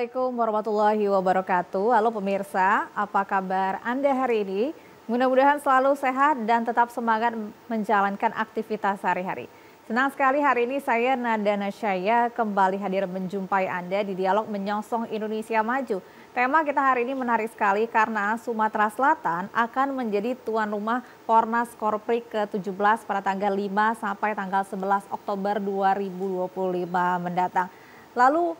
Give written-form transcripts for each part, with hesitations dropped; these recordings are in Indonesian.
Assalamualaikum warahmatullahi wabarakatuh. Halo pemirsa, apa kabar Anda hari ini? Mudah-mudahan selalu sehat dan tetap semangat menjalankan aktivitas sehari-hari. Senang sekali hari ini saya Nada Nasyaya kembali hadir menjumpai Anda di dialog Menyongsong Indonesia Maju. Tema kita hari ini menarik sekali karena Sumatera Selatan akan menjadi tuan rumah Pornas Korpri ke-17 pada tanggal 5 sampai tanggal 11 Oktober 2025 mendatang. Lalu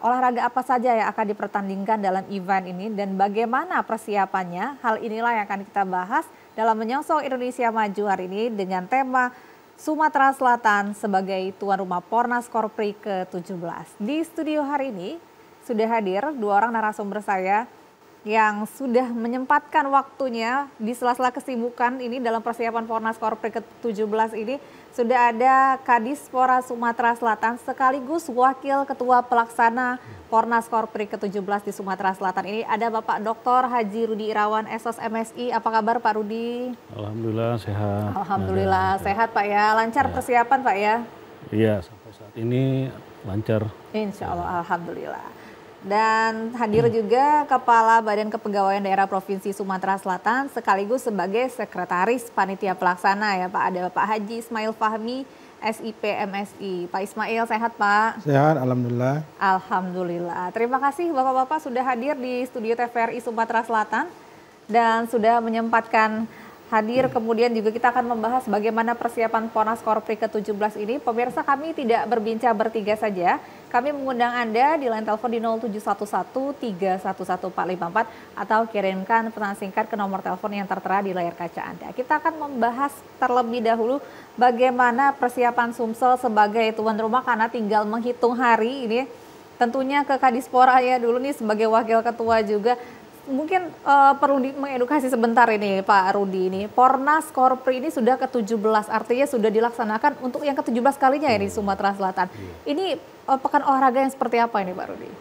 olahraga apa saja yang akan dipertandingkan dalam event ini dan bagaimana persiapannya? Hal inilah yang akan kita bahas dalam Menyongsong Indonesia Maju hari ini dengan tema Sumatera Selatan sebagai tuan rumah Pornas Korpri ke-17. Di studio hari ini sudah hadir dua orang narasumber saya yang sudah menyempatkan waktunya di sela-sela kesibukan ini dalam persiapan Pornas Korpri ke-17 ini. Sudah ada Kadispora Sumatera Selatan sekaligus Wakil Ketua Pelaksana Pornas Korpri ke-17 di Sumatera Selatan ini. Ada Bapak Dr. Haji Rudi Irawan, SOS MSI. Apa kabar Pak Rudi? Alhamdulillah sehat. Alhamdulillah sehat Pak ya. Lancar persiapan Pak ya? Iya, sampai saat ini lancar. Insya Allah, Alhamdulillah. Dan hadir juga Kepala Badan Kepegawaian Daerah Provinsi Sumatera Selatan sekaligus sebagai Sekretaris Panitia Pelaksana ya Pak. Ada Bapak Haji Ismail Fahmi, SIP MSI. Pak Ismail sehat Pak? Sehat, Alhamdulillah. Alhamdulillah. Terima kasih Bapak-Bapak sudah hadir di studio TVRI Sumatera Selatan dan sudah menyempatkan hadir. Kemudian juga kita akan membahas bagaimana persiapan Pornas Korpri ke-17 ini. Pemirsa, kami tidak berbincang bertiga saja. Kami mengundang Anda di line telepon di 0711-311-454 atau kirimkan pesan singkat ke nomor telepon yang tertera di layar kaca Anda. Kita akan membahas terlebih dahulu bagaimana persiapan Sumsel sebagai tuan rumah karena tinggal menghitung hari ini. Tentunya ke Kadispora ya dulu nih sebagai wakil ketua juga. Mungkin perlu mengedukasi sebentar ini Pak Rudi ini. Pornas Korpri ini sudah ke-17, artinya sudah dilaksanakan untuk yang ke-17 kalinya ya di Sumatera Selatan. Ini pekan olahraga yang seperti apa ini Pak Rudi?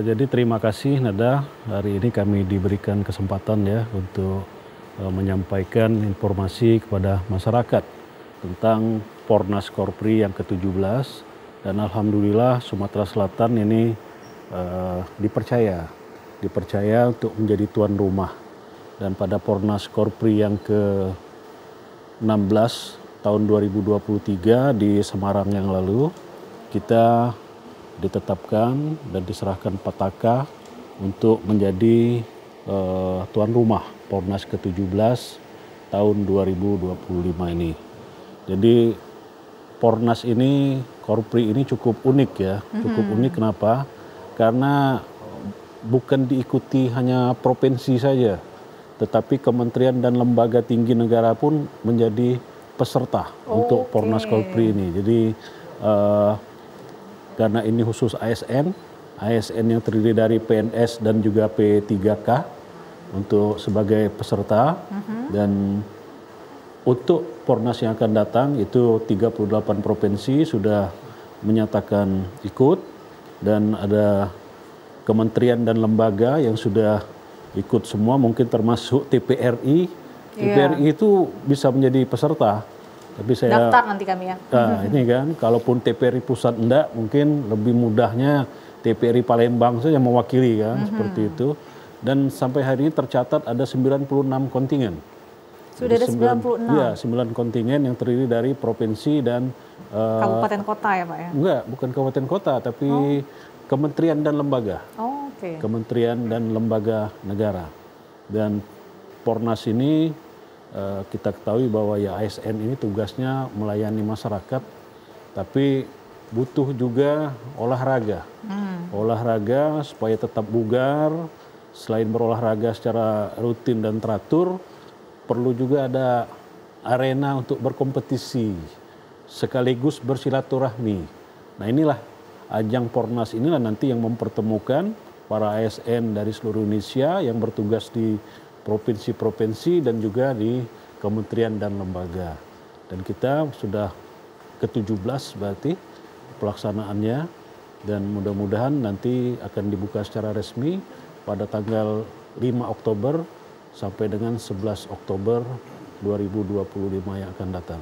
Jadi terima kasih Nada, hari ini kami diberikan kesempatan ya untuk menyampaikan informasi kepada masyarakat tentang Pornas Korpri yang ke-17 dan Alhamdulillah Sumatera Selatan ini dipercaya untuk menjadi tuan rumah. Dan pada Pornas Korpri yang ke-16 tahun 2023 di Semarang yang lalu, kita ditetapkan dan diserahkan petaka untuk menjadi tuan rumah Pornas ke-17 tahun 2025 ini. Jadi Pornas ini, Korpri ini cukup unik ya, cukup unik kenapa? Karena bukan diikuti hanya provinsi saja, tetapi kementerian dan lembaga tinggi negara pun menjadi peserta untuk Pornas Korpri ini. Jadi karena ini khusus ASN yang terdiri dari PNS dan juga P3K untuk sebagai peserta dan untuk Pornas yang akan datang itu 38 provinsi sudah menyatakan ikut dan ada kementerian dan lembaga yang sudah ikut semua, mungkin termasuk TPRI. TPRI itu bisa menjadi peserta. Tapi saya daftar nanti kami ya. Nah, ini kan, kalaupun TPRI pusat enggak, mungkin lebih mudahnya TPRI Palembang saja mewakili kan, seperti itu. Dan sampai hari ini tercatat ada 96 kontingen. Sudah ada 96? Iya, 9 kontingen yang terdiri dari provinsi dan kabupaten kota ya Pak ya? Enggak, bukan kabupaten kota, tapi kementerian dan lembaga. Kementerian dan lembaga negara. Dan Pornas ini kita ketahui bahwa ya ASN ini tugasnya melayani masyarakat, tapi butuh juga olahraga. Olahraga supaya tetap bugar, selain berolahraga secara rutin dan teratur, perlu juga ada arena untuk berkompetisi, sekaligus bersilaturahmi. Nah inilah ajang Pornas inilah nanti yang mempertemukan para ASN dari seluruh Indonesia yang bertugas di provinsi-provinsi dan juga di kementerian dan lembaga. Dan kita sudah ke-17 berarti pelaksanaannya dan mudah-mudahan nanti akan dibuka secara resmi pada tanggal 5 Oktober sampai dengan 11 Oktober 2025 yang akan datang.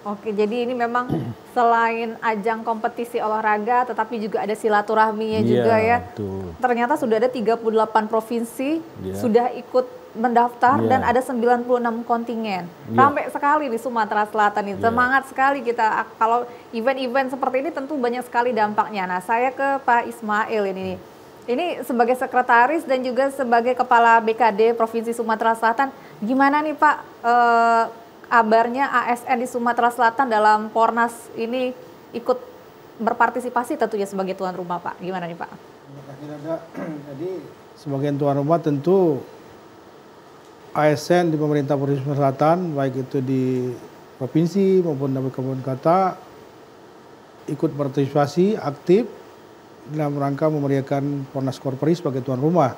Oke, jadi ini memang selain ajang kompetisi olahraga, tetapi juga ada silaturahminya juga ya. Betul. Ternyata sudah ada 38 provinsi Iya. sudah ikut mendaftar Iya. dan ada 96 kontingen. Iya. Ramai sekali di Sumatera Selatan ini. Iya. Semangat sekali kita. Kalau event-event seperti ini tentu banyak sekali dampaknya. Nah, saya ke Pak Ismail ini. Ini sebagai sekretaris dan juga sebagai kepala BKD Provinsi Sumatera Selatan, gimana nih Pak kabarnya ASN di Sumatera Selatan dalam Pornas ini ikut berpartisipasi tentunya sebagai tuan rumah Pak? Gimana nih Pak? Terima kasih Nada. Jadi sebagai tuan rumah tentu ASN di pemerintah Provinsi Sumatera Selatan, baik itu di provinsi maupun di kabupaten kota, ikut berpartisipasi aktif dalam rangka memeriahkan Pornas Korpri sebagai tuan rumah.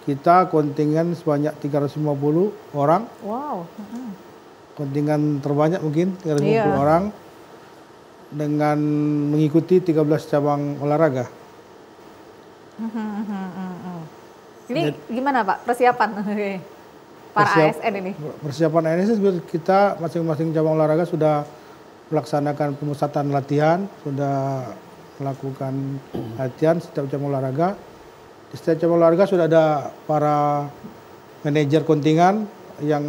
Kita kontingen sebanyak 350 orang. Wow. Kontingen terbanyak mungkin 350 Iya. orang dengan mengikuti 13 cabang olahraga. Ini gimana Pak persiapan para ASN ini? Persiapan ASN kita masing-masing cabang olahraga sudah melaksanakan pemusatan latihan, sudah melakukan latihan setiap cabang olahraga. Di setiap cabang olahraga sudah ada para manajer kontingen yang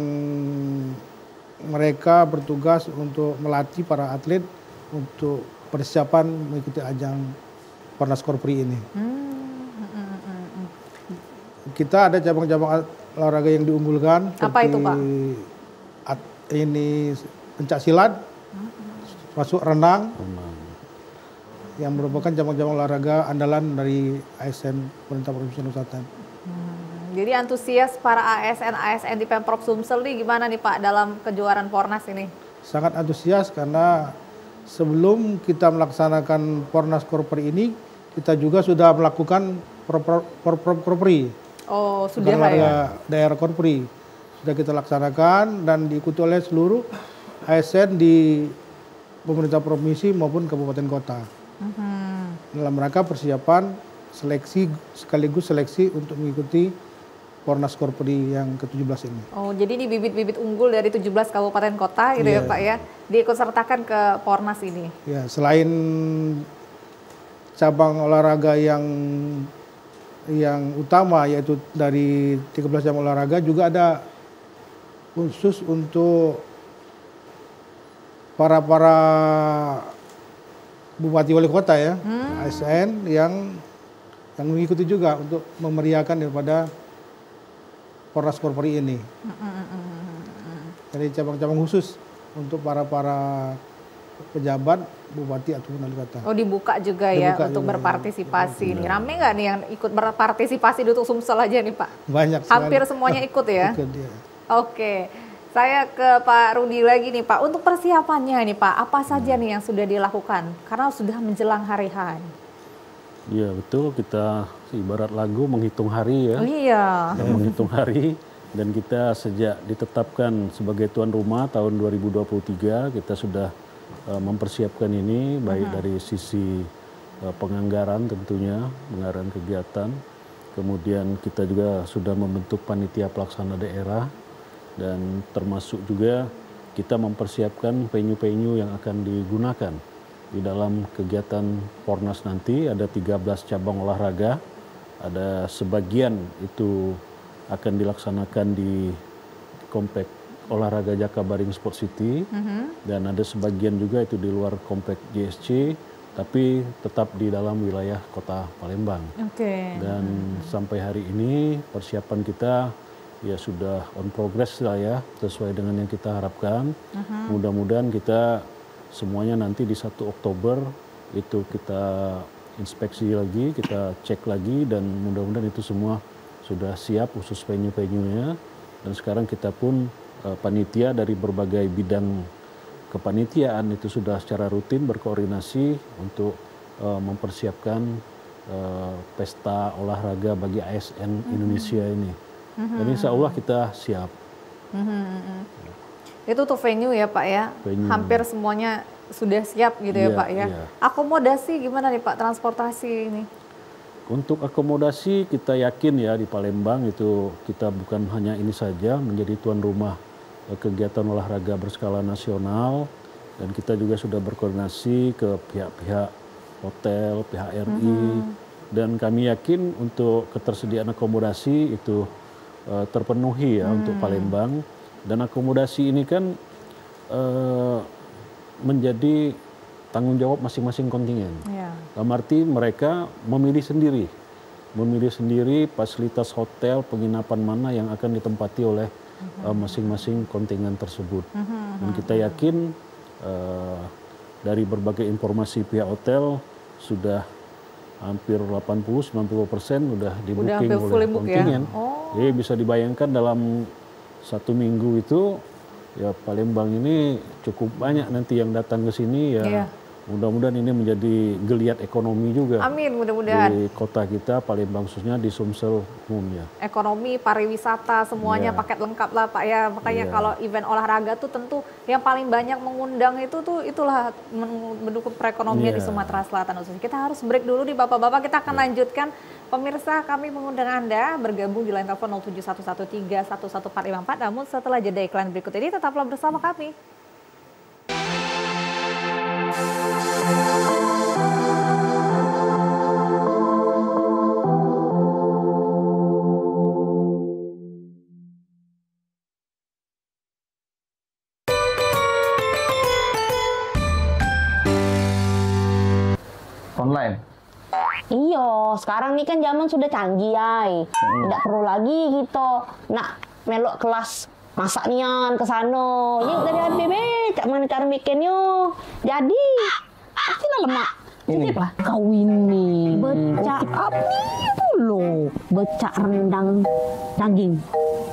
mereka bertugas untuk melatih para atlet untuk persiapan mengikuti ajang Pornas Korpri ini. Kita ada cabang-cabang olahraga yang diunggulkan. Apa itu Pak? Ini pencak silat, masuk renang, yang merupakan cabang-cabang olahraga andalan dari ASN Pemerintah Provinsi Sumatera Selatan. Jadi antusias para ASN di Pemprov Sumsel nih gimana nih Pak dalam kejuaraan Pornas ini? Sangat antusias karena sebelum kita melaksanakan Pornas Korpri ini, kita juga sudah melakukan Korpri. Oh, sudah ya? Daerah Korpri. Sudah kita laksanakan dan diikuti oleh seluruh ASN di pemerintah provinsi maupun kabupaten kota. Dalam rangka persiapan seleksi sekaligus seleksi untuk mengikuti Pornas Korpri yang ke-17 ini. Oh, jadi ini bibit-bibit unggul dari 17 kabupaten kota gitu ya Pak ya, diikut sertakan ke Pornas ini. Ya, selain cabang olahraga yang utama yaitu dari 13 cabang olahraga, juga ada khusus untuk para bupati wali kota ya, ASN yang mengikuti juga untuk memeriahkan daripada Pornas Korpri ini. Jadi cabang-cabang khusus untuk para pejabat, bupati ataupun wali kota. Oh, dibuka juga ya untuk berpartisipasi ini. Rame nggak nih yang ikut berpartisipasi untuk Sumsel aja nih Pak? Banyak sekali. Hampir semuanya ikut ya? Ikut, ya. Oke, saya ke Pak Rudi lagi nih Pak. Untuk persiapannya nih Pak, apa saja nih yang sudah dilakukan? Karena sudah menjelang hari H. Iya betul, kita ibarat lagu menghitung hari ya. Iya. Menghitung hari, dan kita sejak ditetapkan sebagai tuan rumah tahun 2023 kita sudah mempersiapkan ini baik dari sisi penganggaran tentunya, penganggaran kegiatan. Kemudian kita juga sudah membentuk panitia pelaksana daerah dan termasuk juga kita mempersiapkan venue-venue yang akan digunakan. Di dalam kegiatan Pornas nanti ada 13 cabang olahraga, ada sebagian itu akan dilaksanakan di Komplek Olahraga Jakabaring Sport City, dan ada sebagian juga itu di luar Komplek JSC, tapi tetap di dalam wilayah Kota Palembang. Dan sampai hari ini persiapan kita ya sudah on progress lah ya, sesuai dengan yang kita harapkan. Mudah-mudahan kita semuanya nanti di 1 Oktober itu kita inspeksi lagi, kita cek lagi, dan mudah-mudahan itu semua sudah siap khusus venue-venue-nya. Dan sekarang kita pun panitia dari berbagai bidang kepanitiaan itu sudah secara rutin berkoordinasi untuk mempersiapkan pesta olahraga bagi ASN Indonesia ini. Dan insya Allah kita siap. Itu tuh venue ya Pak ya, hampir semuanya sudah siap gitu ya Pak ya. Akomodasi gimana nih Pak, transportasi ini? Untuk akomodasi kita yakin ya di Palembang itu kita bukan hanya ini saja menjadi tuan rumah kegiatan olahraga berskala nasional, Dan kita juga sudah berkoordinasi ke pihak-pihak hotel, pihak RI, dan kami yakin untuk ketersediaan akomodasi itu terpenuhi ya untuk Palembang. Dan akomodasi ini kan menjadi tanggung jawab masing-masing kontingen. Dalam arti mereka memilih sendiri fasilitas hotel, penginapan mana yang akan ditempati oleh masing-masing kontingen tersebut. Dan kita yakin dari berbagai informasi pihak hotel sudah hampir 80-90% sudah di-booking oleh kontingen. Jadi bisa dibayangkan dalam 1 minggu itu ya Palembang ini cukup banyak nanti yang datang ke sini ya. Mudah-mudahan ini menjadi geliat ekonomi juga. Amin, mudah-mudahan. Di kota kita, Palembang khususnya di Sumsel umumnya. Ekonomi, pariwisata, semuanya paket lengkap lah Pak ya. Makanya kalau event olahraga tuh tentu yang paling banyak mengundang itulah mendukung perekonomian di Sumatera Selatan khususnya. Kita harus break dulu di Bapak-Bapak, kita akan lanjutkan. Pemirsa, kami mengundang Anda bergabung di line telepon 07113114454. Namun setelah jeda iklan berikut ini tetaplah bersama kami. Online. Iya, sekarang ini kan zaman sudah canggih, ay. Tidak perlu lagi gitu nak melok kelas masak nian ke sana. Yuk dari APB, cak mana cara bikinnya. Jadi, pastilah lemak. Ini apa? Kau ini becak apa dulu? Becak rendang daging.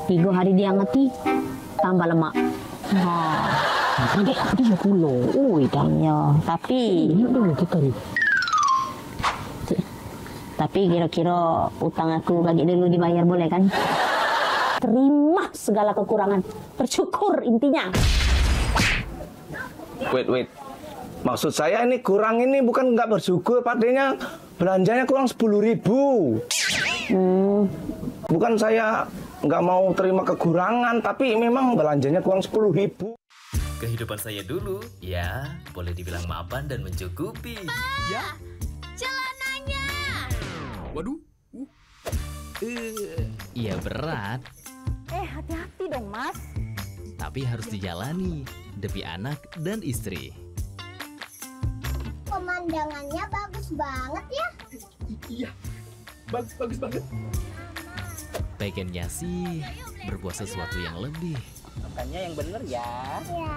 3 hari diangeti, tambah lemak. Adik dia pulau, idangnya. Tapi dulu kita nih. Tapi kira-kira utang aku bagi dulu dibayar boleh kan? Terima segala kekurangan, bersyukur intinya. Wait. Maksud saya ini kurang ini bukan nggak bersyukur, padanya belanjanya kurang 10.000. Bukan saya nggak mau terima kekurangan, tapi memang belanjanya kurang 10.000. Kehidupan saya dulu, ya boleh dibilang mapan dan mencukupi. Ya. Celananya. Waduh. Iya berat. Hati-hati dong, Mas. Tapi harus dijalani demi anak dan istri. Pemandangannya bagus banget ya. Iya, bagus banget. Pengennya sih berbuat sesuatu yang lebih. Makannya yang bener ya. Iya.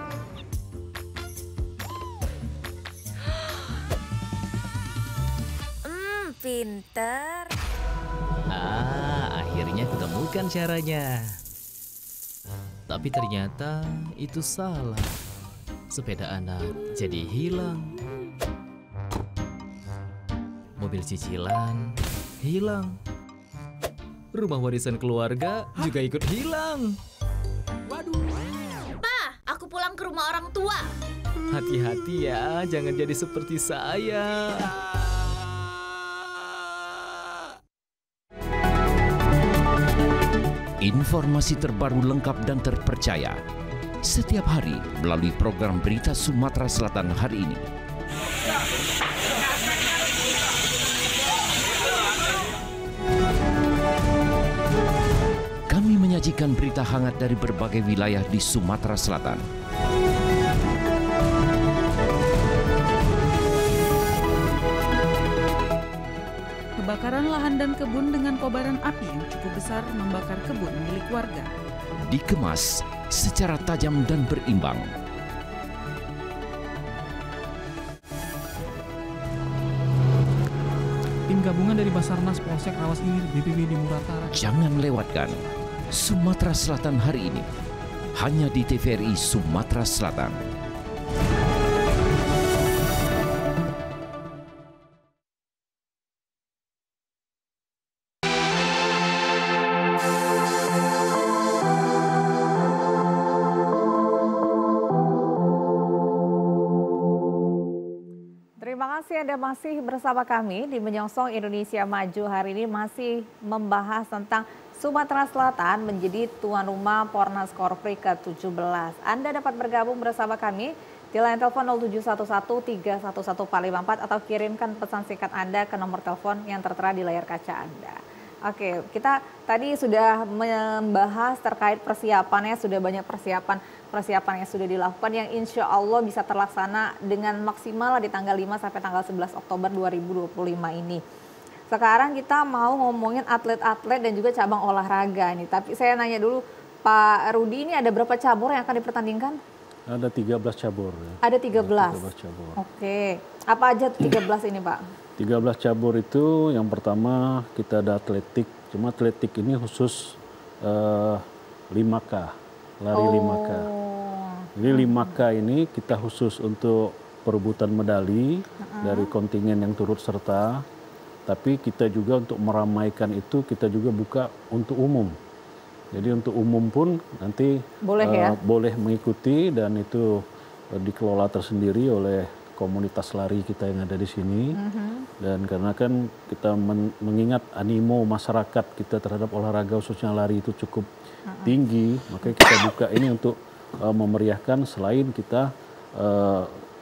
Pinter. Akhirnya kutemukan caranya. Tapi ternyata itu salah. Sepeda anak jadi hilang. Mobil cicilan hilang. Rumah warisan keluarga juga ikut hilang. Waduh. Pa, aku pulang ke rumah orang tua. Hati-hati ya, jangan jadi seperti saya. Informasi terbaru lengkap dan terpercaya setiap hari melalui program Berita Sumatera Selatan hari ini. Kami menyajikan berita hangat dari berbagai wilayah di Sumatera Selatan. Kebakaran lahan dan kebun dengan kobaran api yang cukup besar membakar kebun milik warga. Dikemas secara tajam dan berimbang. Tim gabungan dari Basarnas Polsek Rawas Ilir BPBD Muratara. Jangan lewatkan Sumatera Selatan hari ini. Hanya di TVRI Sumatera Selatan. Terima kasih Anda masih bersama kami di Menyongsong Indonesia Maju. Hari ini masih membahas tentang Sumatera Selatan menjadi tuan rumah Pornas Korpri ke-17. Anda dapat bergabung bersama kami di line telepon 0711311454 atau kirimkan pesan singkat Anda ke nomor telepon yang tertera di layar kaca Anda. Oke, kita tadi sudah membahas terkait persiapannya, sudah banyak persiapan yang sudah dilakukan yang insya Allah bisa terlaksana dengan maksimal di tanggal 5 sampai tanggal 11 Oktober 2025 ini. Sekarang kita mau ngomongin atlet-atlet dan juga cabang olahraga nih. Tapi saya nanya dulu, Pak Rudi, ini ada berapa cabur yang akan dipertandingkan? Ada 13 cabur. Ya. Ada 13? Ada 13 cabur. Oke. Apa aja 13 ini, Pak? 13 cabur itu yang pertama kita ada atletik. Cuma atletik ini khusus 5K, lari 5K. Jadi 5K ini kita khusus untuk perebutan medali dari kontingen yang turut serta. Tapi kita juga untuk meramaikan itu kita juga buka untuk umum. Jadi untuk umum pun nanti boleh mengikuti dan itu dikelola tersendiri oleh komunitas lari kita yang ada di sini. Dan karena kan kita mengingat animo masyarakat kita terhadap olahraga khususnya lari itu cukup tinggi, makanya kita buka ini untuk memeriahkan selain kita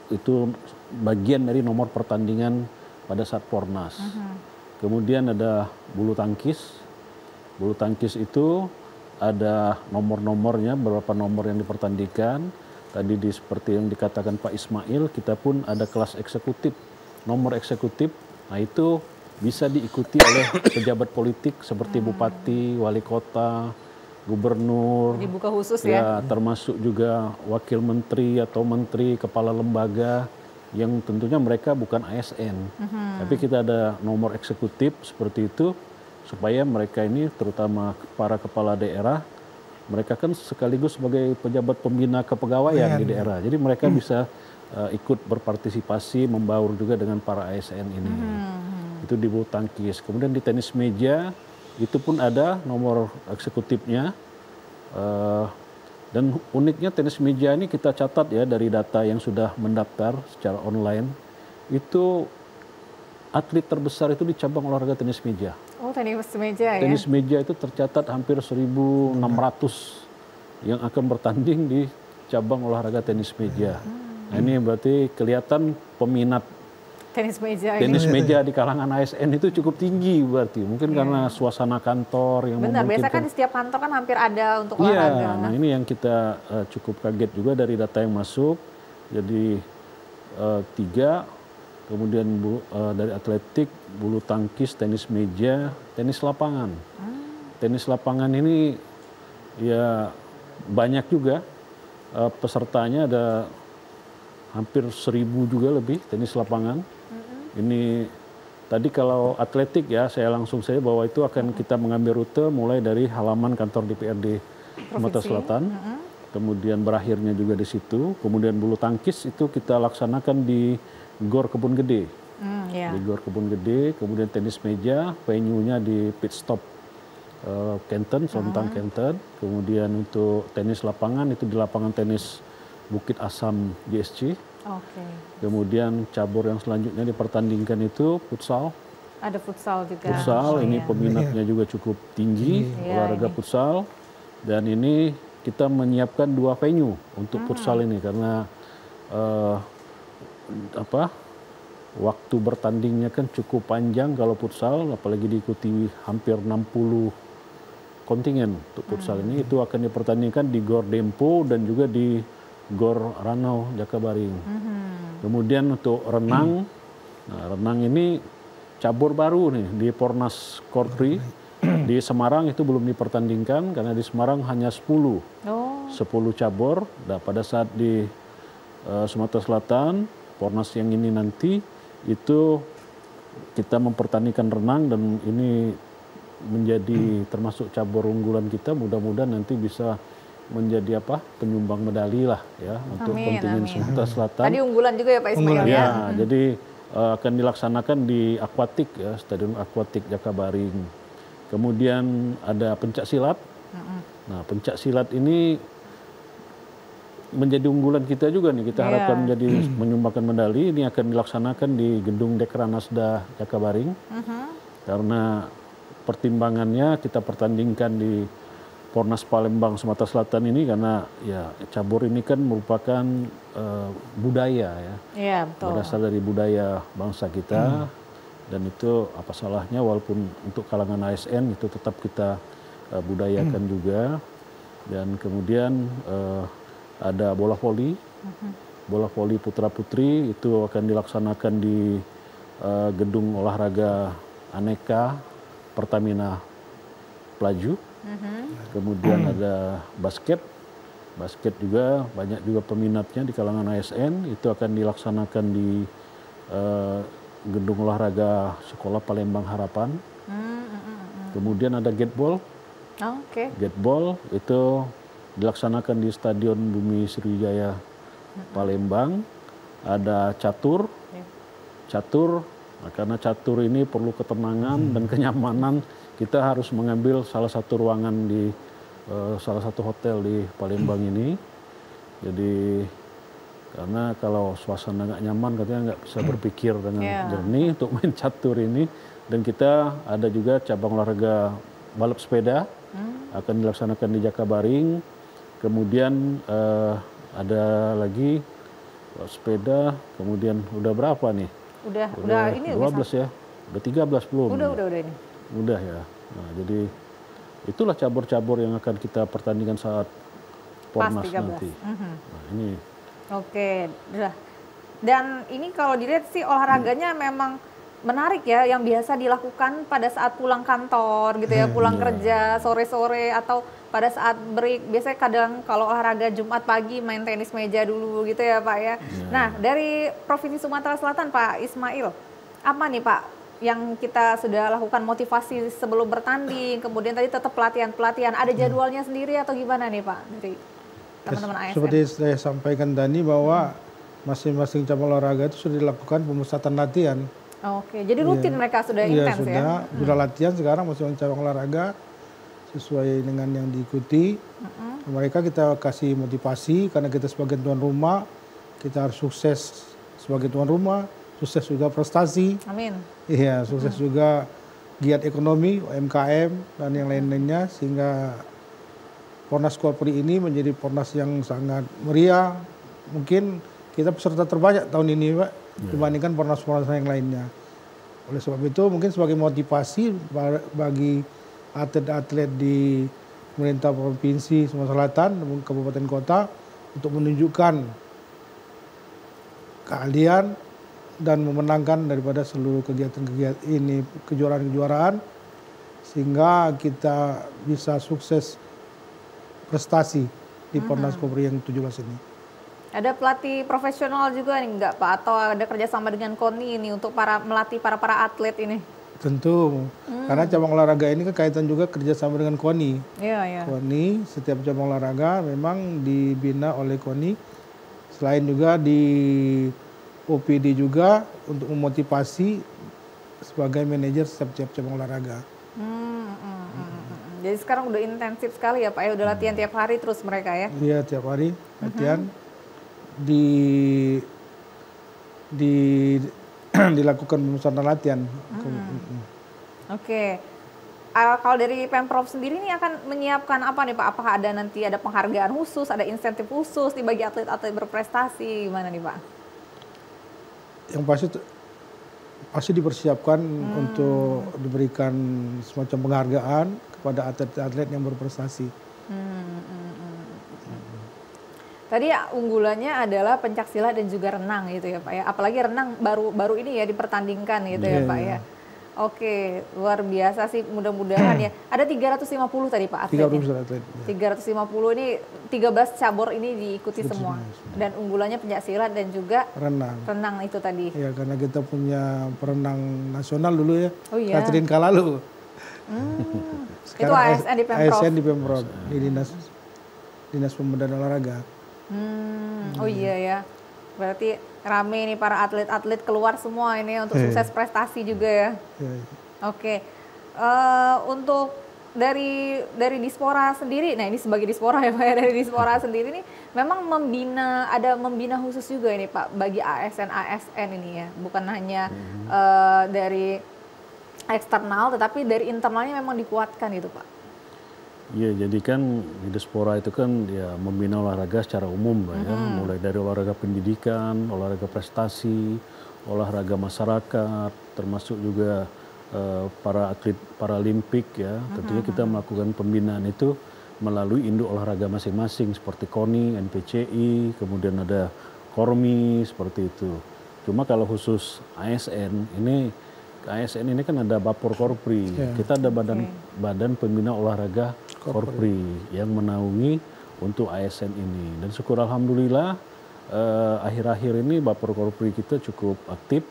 itu bagian dari nomor pertandingan pada saat Pornas. Kemudian ada bulu tangkis. Bulu tangkis itu ada nomor-nomornya, beberapa nomor yang dipertandingkan. Tadi seperti yang dikatakan Pak Ismail, kita pun ada kelas eksekutif, nomor eksekutif. Nah itu bisa diikuti oleh pejabat politik seperti bupati, wali kota, gubernur. Dibuka khusus ya. Termasuk juga wakil menteri atau menteri, kepala lembaga yang tentunya mereka bukan ASN. Tapi kita ada nomor eksekutif seperti itu. Supaya mereka ini terutama para kepala daerah, mereka kan sekaligus sebagai pejabat pembina kepegawaian di daerah. Jadi mereka bisa ikut berpartisipasi, membaur juga dengan para ASN ini. Itu di bulu tangkis. Kemudian di tenis meja, itu pun ada nomor eksekutifnya. Dan uniknya tenis meja ini kita catat ya dari data yang sudah mendaftar secara online. Itu atlet terbesar itu di cabang olahraga tenis meja. Oh, tenis meja ya? Tenis meja itu tercatat hampir 1.600 yang akan bertanding di cabang olahraga tenis meja. Nah, ini berarti kelihatan peminat tenis meja di kalangan ASN itu cukup tinggi berarti. Mungkin karena suasana kantor yang memungkinkan. Biasanya kan di setiap kantor kan hampir ada untuk olahraga. Nah ini yang kita cukup kaget juga dari data yang masuk. Jadi 3. Kemudian dari atletik, bulu tangkis, tenis meja, tenis lapangan. Tenis lapangan ini ya banyak juga pesertanya, ada hampir 1.000 juga lebih tenis lapangan. Ini tadi kalau atletik ya saya langsung saja bahwa itu akan kita mengambil rute mulai dari halaman kantor DPRD Sumatera Selatan. Kemudian berakhirnya juga di situ. Kemudian bulu tangkis itu kita laksanakan di Gor Kebun Gede. Di Gor Kebun Gede, kemudian tenis meja, venue-nya di pit stop Kenten, Sontang Kenten. Kemudian untuk tenis lapangan itu di lapangan tenis Bukit Asam GSC. Kemudian cabur yang selanjutnya dipertandingkan itu futsal. Ada futsal juga. Futsal ini peminatnya juga cukup tinggi, olahraga futsal. Dan ini kita menyiapkan 2 venue untuk futsal ini karena waktu bertandingnya kan cukup panjang kalau futsal, apalagi diikuti hampir 60 kontingen untuk futsal ini. Itu akan dipertandingkan di Gor Dempo dan juga di Gor Ranau Jakabaring. Kemudian untuk renang, renang ini cabur baru nih di Pornas Korpri. Di Semarang itu belum dipertandingkan karena di Semarang hanya 10 cabur. Nah, pada saat di Sumatera Selatan Pornas yang ini nanti itu kita mempertandingkan renang dan ini menjadi termasuk cabur unggulan kita. Mudah-mudahan nanti bisa menjadi penyumbang medali lah ya untuk kontingen Sumatera Selatan. Tadi unggulan juga ya Pak Ismail ya. Jadi akan dilaksanakan di akuatik ya, Stadion Akuatik Jakabaring. Kemudian ada pencak silat. Nah, pencak silat ini menjadi unggulan kita juga nih, kita harapkan menjadi menyumbangkan medali. Ini akan dilaksanakan di gedung Dekranasda Jakabaring. Karena pertimbangannya kita pertandingkan di Pornas Palembang Sumatera Selatan ini karena ya cabur ini kan merupakan budaya ya. Iya, betul. Berasal dari budaya bangsa kita dan itu apa salahnya walaupun untuk kalangan ASN itu tetap kita budayakan juga. Dan kemudian ada bola voli. Bola voli putra-putri itu akan dilaksanakan di gedung olahraga Aneka Pertamina Pelaju. Kemudian ada basket juga banyak juga peminatnya di kalangan ASN, itu akan dilaksanakan di gedung olahraga Sekolah Palembang Harapan. Kemudian ada gateball. Gateball itu dilaksanakan di Stadion Bumi Sriwijaya Palembang. Ada catur. Nah, karena catur ini perlu ketenangan dan kenyamanan, kita harus mengambil salah satu ruangan di salah satu hotel di Palembang ini. Jadi karena kalau suasana nggak nyaman katanya nggak bisa berpikir dengan jernih untuk main catur ini. Dan kita ada juga cabang olahraga balap sepeda akan dilaksanakan di Jakabaring. Kemudian ada lagi sepeda. Kemudian udah berapa nih? Udah ini 12 ya. Udah 13 belum? Udah ini. Udah ya. Nah, jadi itulah cabur-cabur yang akan kita pertandingan saat Pornas nanti. Nah, ini. Oke, dan ini kalau dilihat sih olahraganya memang menarik ya, yang biasa dilakukan pada saat pulang kantor gitu ya, pulang kerja sore-sore atau pada saat break. Biasanya kadang kalau olahraga Jumat pagi main tenis meja dulu gitu ya Pak ya. Nah, dari Provinsi Sumatera Selatan Pak Ismail, apa nih Pak yang kita sudah lakukan motivasi sebelum bertanding, kemudian tadi tetap pelatihan, ada jadwalnya sendiri atau gimana nih Pak dari teman-teman ASN? Seperti saya sampaikan tadi bahwa masing-masing cabang olahraga itu sudah dilakukan pemusatan latihan. Oke, jadi rutin mereka sudah intens ya? Sudah latihan sekarang masing-masing cabang olahraga sesuai dengan yang diikuti. Mereka kita kasih motivasi karena kita sebagai tuan rumah, kita harus sukses sebagai tuan rumah, sukses juga prestasi. Amin. Iya, sukses juga giat ekonomi, UMKM, dan yang lain-lainnya, sehingga Pornas Kopri ini menjadi Pornas yang sangat meriah. Mungkin kita peserta terbanyak tahun ini, Pak, dibandingkan Pornas-Pornas yang lainnya. Oleh sebab itu, mungkin sebagai motivasi bagi atlet-atlet di pemerintah Provinsi Sumatera Selatan, Kabupaten Kota, untuk menunjukkan keahlian dan memenangkan daripada seluruh kegiatan-kegiatan ini, kejuaraan-kejuaraan, sehingga kita bisa sukses prestasi di Pornas Kopri yang 17 ini. Ada pelatih profesional juga nih enggak Pak? Atau ada kerjasama dengan KONI ini untuk melatih para atlet ini? Tentu, karena cabang olahraga ini kan kaitan juga kerjasama dengan KONI. Iya. KONI, setiap cabang olahraga memang dibina oleh KONI. Selain juga di OPD juga untuk memotivasi sebagai manajer setiap cabang olahraga. Jadi sekarang udah intensif sekali ya Pak ya, udah latihan tiap hari terus mereka ya? Iya, tiap hari latihan. Dilakukan pemusatan latihan. Oke. Kalau dari Pemprov sendiri ini akan menyiapkan apa nih Pak? Apakah ada nanti ada penghargaan khusus, ada insentif khusus bagi atlet-atlet berprestasi, gimana nih Pak? Yang pasti dipersiapkan untuk diberikan semacam penghargaan kepada atlet-atlet yang berprestasi. Tadi unggulannya adalah pencaksilat dan juga renang gitu ya Pak ya. Apalagi renang baru ini ya dipertandingkan gitu ya Pak ya. Oke, luar biasa sih, mudah-mudahan ya. Ada 350 tadi Pak atletnya. 350 ini 13 cabur ini diikuti semua. Dan unggulannya pencaksilat dan juga renang itu tadi. Ya, karena kita punya perenang nasional dulu ya. Oh iya. Catherine Kalalu. Itu ASN di Pemprov. ASN di Pemprov, di Dinas Pemuda dan Olahraga. Oh iya ya, berarti rame nih para atlet-atlet keluar semua ini untuk sukses prestasi juga ya. Oke, untuk dari Dispora sendiri, nah ini sebagai Dispora ya Pak ya, dari Dispora sendiri nih memang membina khusus juga ini Pak bagi ASN ini ya, bukan hanya dari eksternal tetapi dari internalnya memang dikuatkan itu Pak. Iya, jadi kan di Diaspora itu kan ya membina olahraga secara umum, ya, mulai dari olahraga pendidikan, olahraga prestasi, olahraga masyarakat, termasuk juga para atlet paralimpik ya. Tentunya kita melakukan pembinaan itu melalui induk olahraga masing-masing seperti KONI, NPCI, kemudian ada KORMI seperti itu. Cuma kalau khusus ASN ini kan ada Bapor Korpri. Kita ada badan pembina olahraga Korpri yang menaungi untuk ASN ini. Dan syukur alhamdulillah akhir-akhir ini Bapor Korpri kita cukup aktif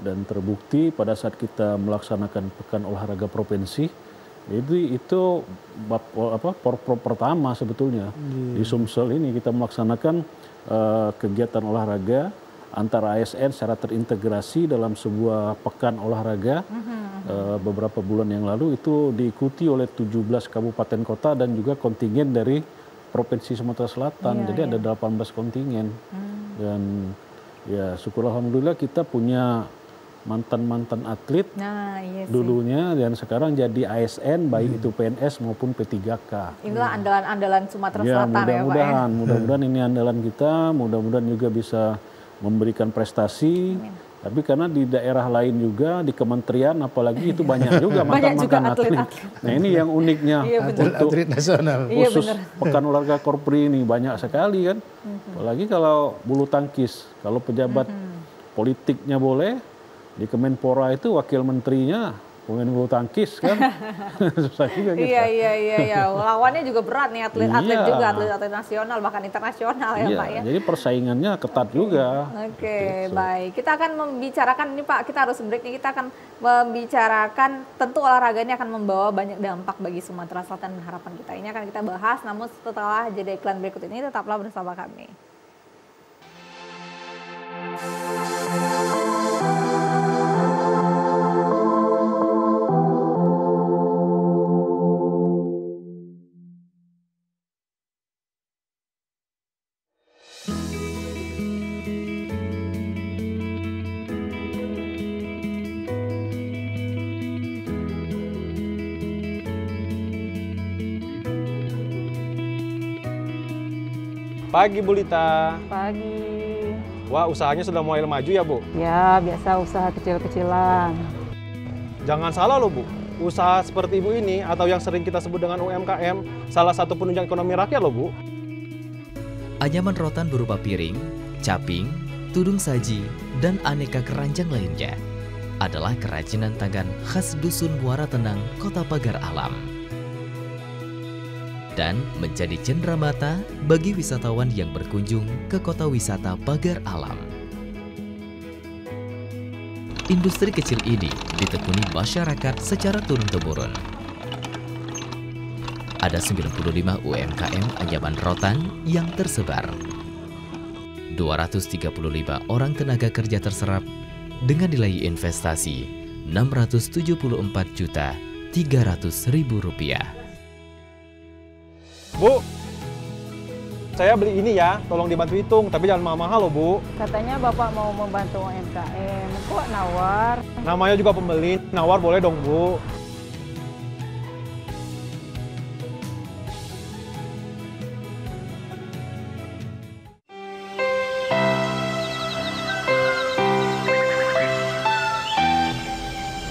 dan terbukti pada saat kita melaksanakan Pekan Olahraga Provinsi. Jadi itu porprov pertama sebetulnya di Sumsel ini kita melaksanakan kegiatan olahraga antara ASN secara terintegrasi dalam sebuah pekan olahraga beberapa bulan yang lalu itu diikuti oleh 17 kabupaten kota dan juga kontingen dari Provinsi Sumatera Selatan. Jadi ada 18 kontingen. Dan ya syukur alhamdulillah kita punya mantan atlet dulunya dan sekarang jadi ASN baik itu PNS maupun P3K. Inilah andalan-andalan Sumatera Selatan ya Pak ya. Mudah-mudahan ini andalan kita, mudah-mudahan juga bisa memberikan prestasi. Tapi karena di daerah lain juga di kementerian apalagi itu banyak juga mantan atlet. Nah ini yang uniknya untuk atlet nasional. Khusus Pekan Olahraga Korpri ini banyak sekali kan. Apalagi kalau bulu tangkis, kalau pejabat politiknya boleh, di Kemenpora itu wakil menterinya pemain bulu tangkis kan. Susah juga kita. Iya. Lawannya juga berat nih atlet-atlet juga, atlet nasional bahkan internasional ya Pak ya. Jadi persaingannya ketat juga. Oke, baik. Kita akan membicarakan ini Pak, kita harus break nih. Kita akan membicarakan tentu olahraga ini akan membawa banyak dampak bagi Sumatera Selatan dan harapan kita. Ini akan kita bahas, namun setelah jeda iklan berikut ini tetaplah bersama kami. Pagi Bu Lita. Pagi. Wah, usahanya sudah mulai maju ya Bu? Ya, biasa usaha kecil-kecilan. Jangan salah loh Bu, usaha seperti Ibu ini atau yang sering kita sebut dengan UMKM, salah satu penunjang ekonomi rakyat loh Bu. Anyaman rotan berupa piring, caping, tudung saji, dan aneka keranjang lainnya adalah kerajinan tangan khas Dusun Muara Tenang, Kota Pagar Alam. Dan menjadi cenderamata bagi wisatawan yang berkunjung ke kota wisata Pagar Alam. Industri kecil ini ditekuni masyarakat secara turun-temurun. Ada 95 UMKM anyaman rotan yang tersebar. 235 orang tenaga kerja terserap dengan nilai investasi Rp674.300.000. Bu, saya beli ini ya, tolong dibantu hitung, tapi jangan mahal-mahal loh Bu. Katanya Bapak mau membantu UMKM, kok nawar? Namanya juga pembeli, nawar boleh dong Bu.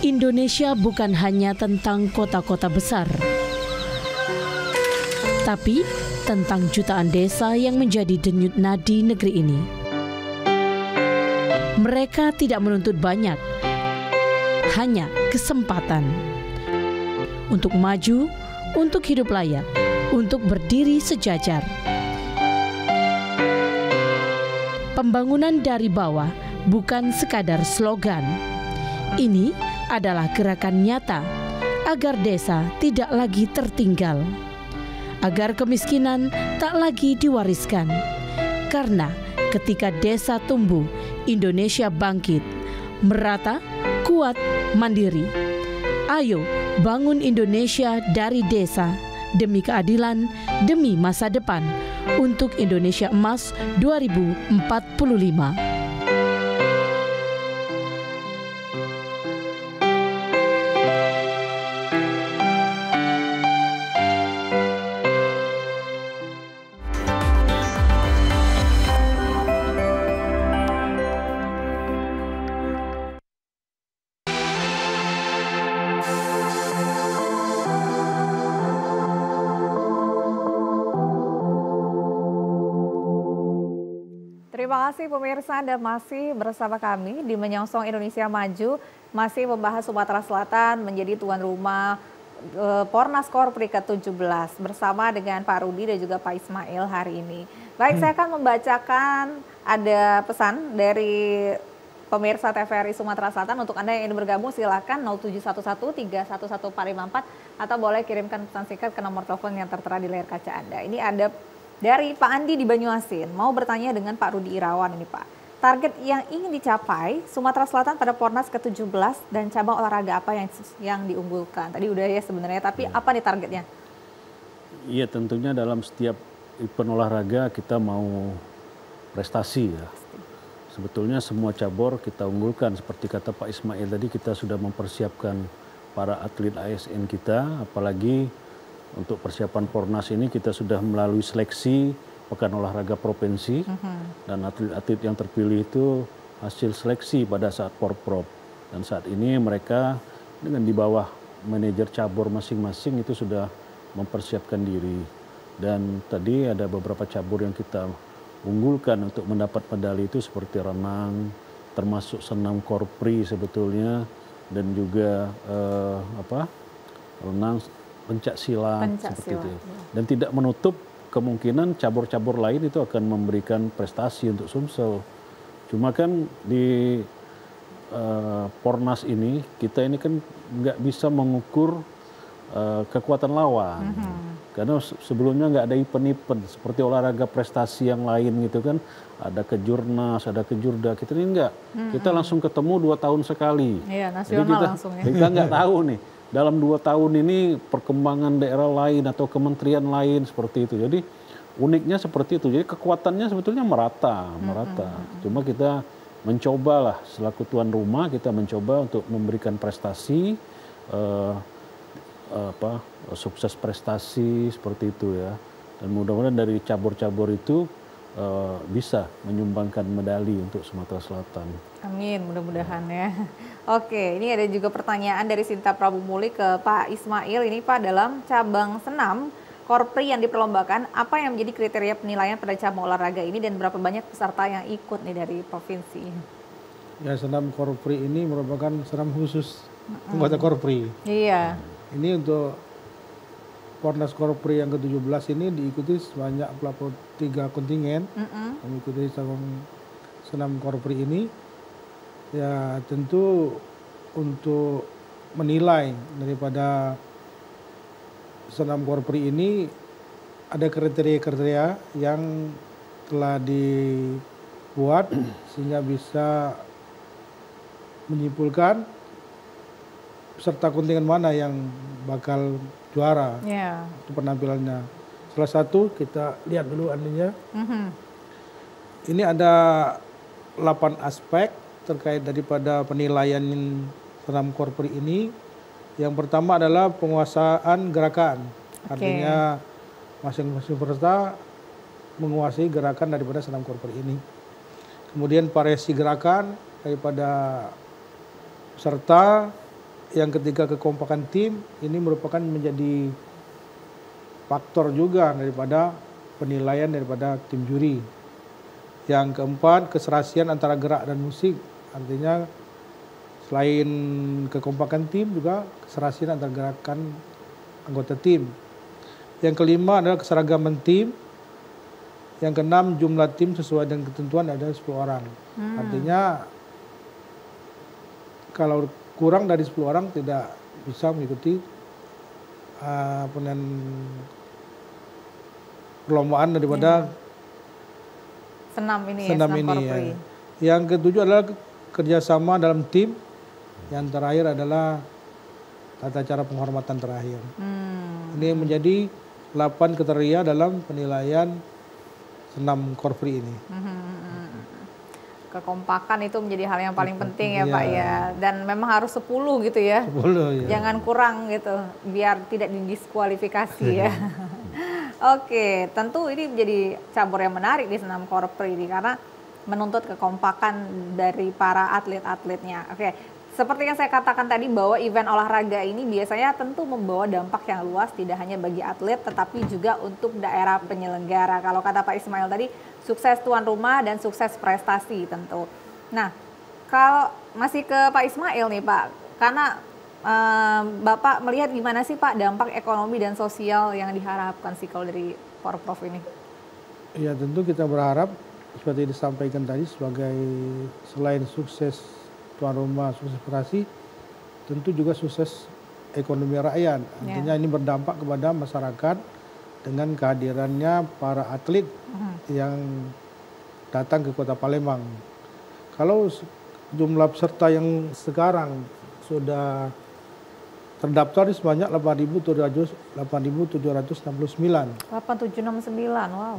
Indonesia bukan hanya tentang kota-kota besar, tapi tentang jutaan desa yang menjadi denyut nadi negeri ini. Mereka tidak menuntut banyak, hanya kesempatan untuk maju, untuk hidup layak, untuk berdiri sejajar. Pembangunan dari bawah bukan sekadar slogan. Ini adalah gerakan nyata agar desa tidak lagi tertinggal, agar kemiskinan tak lagi diwariskan. Karena ketika desa tumbuh, Indonesia bangkit, merata, kuat, mandiri. Ayo bangun Indonesia dari desa, demi keadilan, demi masa depan, untuk Indonesia Emas 2045. Terima kasih pemirsa, Anda masih bersama kami di Menyongsong Indonesia Maju, masih membahas Sumatera Selatan menjadi tuan rumah Pornas Korpri ke-17 bersama dengan Pak Rudi dan juga Pak Ismail hari ini. Baik, saya akan membacakan ada pesan dari pemirsa TVRI Sumatera Selatan. Untuk Anda yang ingin bergabung silakan 0711311454 atau boleh kirimkan pesan singkat ke nomor telepon yang tertera di layar kaca Anda. Ini ada dari Pak Andi di Banyuasin, mau bertanya dengan Pak Rudi Irawan ini Pak. Target yang ingin dicapai Sumatera Selatan pada Pornas ke-17 dan cabang olahraga apa yang diunggulkan? Tadi udah ya sebenarnya, tapi apa nih targetnya? Iya, tentunya dalam setiap event olahraga kita mau prestasi ya. Sebetulnya semua cabur kita unggulkan, seperti kata Pak Ismail tadi, kita sudah mempersiapkan para atlet ASN kita, apalagi untuk persiapan Pornas ini kita sudah melalui seleksi Pekan Olahraga Provinsi dan atlet-atlet yang terpilih itu hasil seleksi pada saat Porprov. Dan saat ini mereka dengan di bawah manajer cabur masing-masing itu sudah mempersiapkan diri. Dan tadi ada beberapa cabur yang kita unggulkan untuk mendapat medali itu seperti renang, termasuk senam korpri sebetulnya, dan juga renang, pencak silat seperti itu. Dan tidak menutup kemungkinan cabur-cabur lain itu akan memberikan prestasi untuk Sumsel. Cuma kan di Pornas ini kita ini kan nggak bisa mengukur kekuatan lawan. Karena sebelumnya nggak ada event-event seperti olahraga prestasi yang lain gitu kan. Ada kejurnas, ada kejurda. Kita ini enggak. Kita langsung ketemu 2 tahun sekali. Iya, nasional langsung ya. Kita nggak tahu nih. Dalam 2 tahun ini perkembangan daerah lain atau kementerian lain seperti itu. Jadi uniknya seperti itu. Jadi kekuatannya sebetulnya merata. Cuma kita mencobalah selaku tuan rumah, kita mencoba untuk memberikan prestasi, sukses prestasi seperti itu ya. Dan mudah-mudahan dari cabur-cabur itu bisa menyumbangkan medali untuk Sumatera Selatan. Amin, mudah-mudahan ya. Oke, ini ada juga pertanyaan dari Sinta Prabu Muli ke Pak Ismail. Ini Pak, dalam cabang senam korpri yang diperlombakan, apa yang menjadi kriteria penilaian pada cabang olahraga ini dan berapa banyak peserta yang ikut nih dari provinsi? Ya, senam korpri ini merupakan senam khusus anggota korpri. Iya. Ini untuk Pornas Korpri yang ke-17 ini diikuti sebanyak 43 kontingen mengikuti senam korpri ini. Ya tentu untuk menilai daripada senam korpri ini ada kriteria-kriteria yang telah dibuat sehingga bisa menyimpulkan peserta kontingen mana yang bakal juara itu penampilannya. Salah satu kita lihat dulu anehnya. Ini ada 8 aspek terkait daripada penilaian senam korpri ini. Yang pertama adalah penguasaan gerakan. Artinya masing-masing peserta menguasai gerakan daripada senam korpri ini. Kemudian variasi gerakan daripada peserta. Yang ketiga, kekompakan tim, ini merupakan menjadi faktor juga daripada penilaian daripada tim juri. Yang keempat, keserasian antara gerak dan musik. Artinya selain kekompakan tim juga keserasian antara gerakan anggota tim. Yang kelima adalah keseragaman tim. Yang keenam, jumlah tim sesuai dengan ketentuan ada 10 orang. Artinya kalau kurang dari 10 orang tidak bisa mengikuti perlombaan daripada senam ini korpri. Ya. Yang ketujuh adalah kerjasama dalam tim. Yang terakhir adalah tata cara penghormatan terakhir. Ini menjadi 8 kriteria dalam penilaian senam korpri ini. Kekompakan itu menjadi hal yang paling penting ya Pak ya. Dan memang harus 10 gitu ya. 10 ya. Jangan kurang gitu, biar tidak didiskualifikasi ya. Oke, tentu ini menjadi cabur yang menarik di senam korpri ini karena menuntut kekompakan dari para atlet-atletnya. Oke, seperti yang saya katakan tadi bahwa event olahraga ini biasanya tentu membawa dampak yang luas tidak hanya bagi atlet tetapi juga untuk daerah penyelenggara. Kalau kata Pak Ismail tadi, sukses tuan rumah dan sukses prestasi tentu. Nah, kalau masih ke Pak Ismail nih Pak, karena Bapak melihat gimana sih Pak dampak ekonomi dan sosial yang diharapkan sih kalau dari Porprov ini? Ya tentu kita berharap seperti disampaikan tadi sebagai selain sukses tuan rumah, sukses prestasi, tentu juga sukses ekonomi rakyat. Artinya ini berdampak kepada masyarakat dengan kehadirannya para atlet yang datang ke Kota Palembang. Kalau jumlah peserta yang sekarang sudah terdaftar sebanyak 8.769. 8769, wow.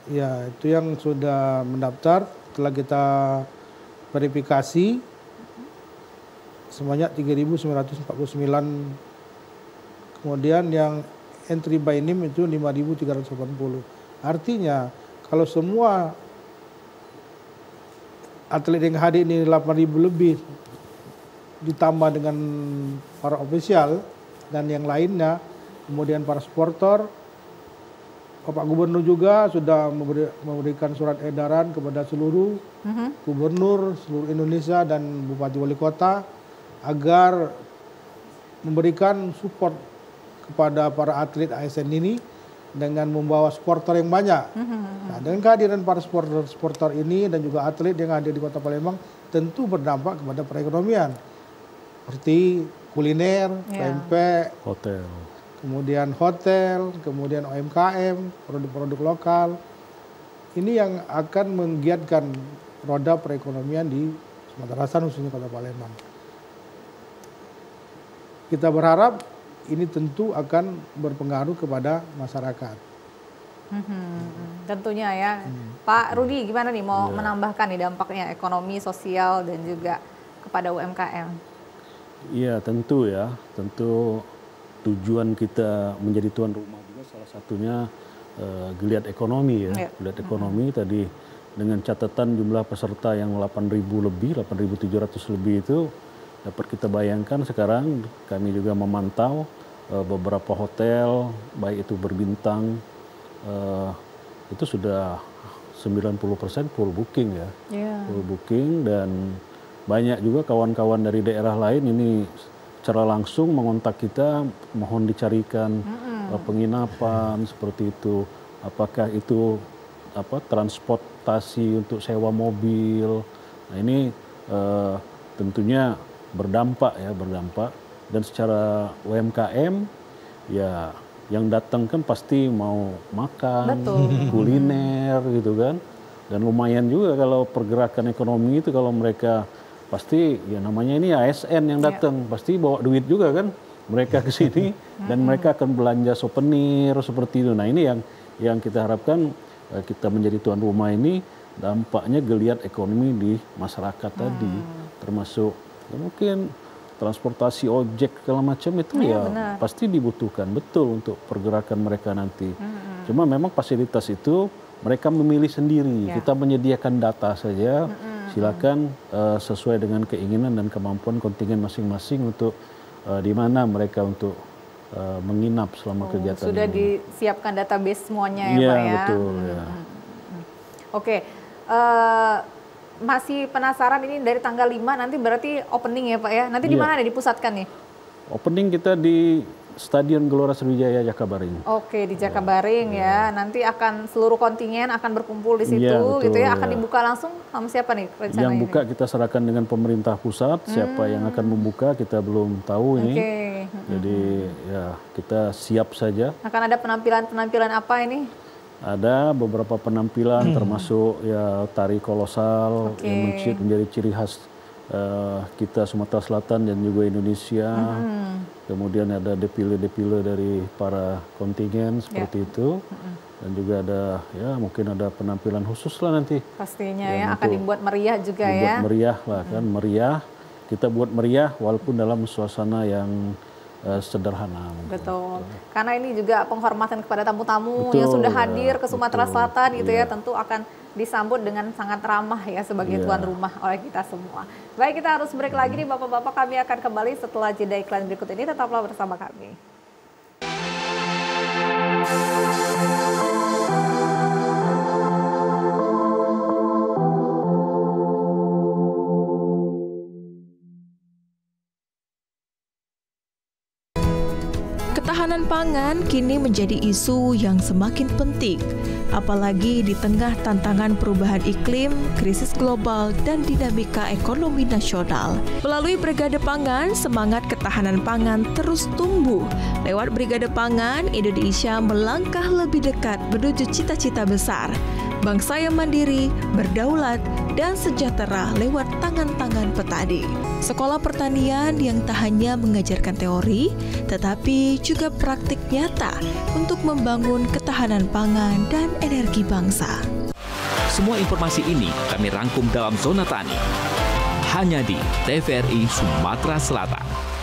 Ya, itu yang sudah mendaftar. Setelah kita verifikasi sebanyak 3.949. Kemudian yang entry by name itu 5.380. Artinya kalau semua atlet yang hadir ini 8.000 lebih ditambah dengan para ofisial dan yang lainnya, kemudian para supporter, Bapak Gubernur juga sudah memberikan surat edaran kepada seluruh gubernur seluruh Indonesia dan bupati wali kota agar memberikan support kepada para atlet ASN ini dengan membawa supporter yang banyak. Nah, dengan kehadiran para supporter ini dan juga atlet yang hadir di Kota Palembang tentu berdampak kepada perekonomian. Seperti kuliner, pempek, hotel, kemudian UMKM, produk-produk lokal. Ini yang akan menggiatkan roda perekonomian di Sumatera Selatan, khususnya Kota Palembang. Kita berharap ini tentu akan berpengaruh kepada masyarakat. Tentunya ya. Pak Rudi gimana nih mau menambahkan nih dampaknya ekonomi, sosial dan juga kepada UMKM? Iya tentu ya, tentu tujuan kita menjadi tuan rumah juga salah satunya geliat ekonomi ya. Geliat ekonomi tadi dengan catatan jumlah peserta yang 8.000 lebih, 8.700 lebih itu dapat kita bayangkan sekarang kami juga memantau beberapa hotel baik itu berbintang itu sudah 90% full booking ya. Full booking dan banyak juga kawan-kawan dari daerah lain ini secara langsung mengontak kita mohon dicarikan penginapan seperti itu. Apakah itu transportasi untuk sewa mobil. Nah ini tentunya berdampak dan secara UMKM ya yang datang kan pasti mau makan, kuliner gitu kan. Dan lumayan juga kalau pergerakan ekonomi itu kalau mereka pasti ya namanya ini ASN yang datang pasti bawa duit juga kan mereka ke sini dan mereka akan belanja souvenir seperti itu. Nah ini yang kita harapkan kita menjadi tuan rumah ini dampaknya geliat ekonomi di masyarakat tadi termasuk ya mungkin transportasi ojek segala macam itu pasti dibutuhkan betul untuk pergerakan mereka nanti. Cuma memang fasilitas itu mereka memilih sendiri. Kita menyediakan data saja. Silakan sesuai dengan keinginan dan kemampuan kontingen masing-masing untuk di mana mereka untuk menginap selama kegiatan sudah ini. Disiapkan database semuanya ya Pak ya? Betul, ya. Oke, masih penasaran ini dari tanggal 5 nanti berarti opening ya Pak ya? Nanti di mana dipusatkan nih? Opening kita di Stadion Gelora Sriwijaya Jakabaring. Oke, di Jakabaring ya. Nanti akan seluruh kontingen akan berkumpul di situ gitu ya. Akan dibuka langsung sama siapa nih rencananya? Yang buka kita serahkan dengan pemerintah pusat. Siapa yang akan membuka kita belum tahu ini. Jadi ya kita siap saja. Akan ada penampilan-penampilan apa ini? Ada beberapa penampilan termasuk ya tari kolosal yang menjadi ciri khas kita Sumatera Selatan dan juga Indonesia. Kemudian ada defile-defile dari para kontingen seperti itu. Dan juga ada ya mungkin ada penampilan khusus lah nanti. Pastinya ya akan dibuat meriah juga ya. Meriah lah kan, meriah. Kita buat meriah walaupun dalam suasana yang sederhana. Betul. Karena ini juga penghormatan kepada tamu-tamu yang sudah hadir ke Sumatera Selatan gitu ya, tentu akan disambut dengan sangat ramah ya sebagai tuan rumah oleh kita semua. Baik, kita harus break lagi nih Bapak-bapak, kami akan kembali setelah jeda iklan berikut ini, tetaplah bersama kami. Ketahanan pangan kini menjadi isu yang semakin penting, apalagi di tengah tantangan perubahan iklim, krisis global, dan dinamika ekonomi nasional. Melalui Brigade Pangan, semangat ketahanan pangan terus tumbuh. Lewat Brigade Pangan, Indonesia melangkah lebih dekat menuju cita-cita besar. Bangsa yang mandiri, berdaulat, dan sejahtera lewat tangan-tangan petani. Sekolah pertanian yang tak hanya mengajarkan teori, tetapi juga praktik nyata untuk membangun ketahanan pangan dan energi bangsa. Semua informasi ini kami rangkum dalam Zona Tani. Hanya di TVRI Sumatera Selatan.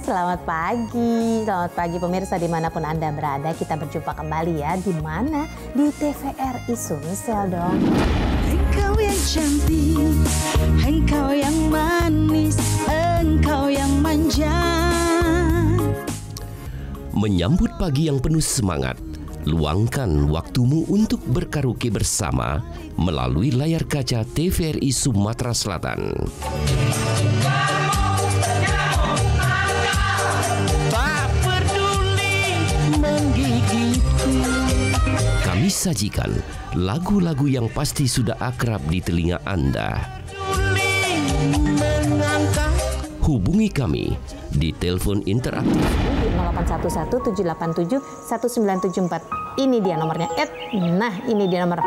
Selamat pagi pemirsa dimanapun Anda berada. Kita berjumpa kembali ya, di mana? Di TVRI Sumsel dong. Engkau yang cantik, engkau yang manis, engkau yang manja. Menyambut pagi yang penuh semangat, luangkan waktumu untuk berkaraoke bersama melalui layar kaca TVRI Sumatera Selatan. Kami sajikan lagu-lagu yang pasti sudah akrab di telinga Anda. Hubungi kami di telepon interaktif 0811-787-1974. Ini dia nomornya. Nah, ini dia nomor.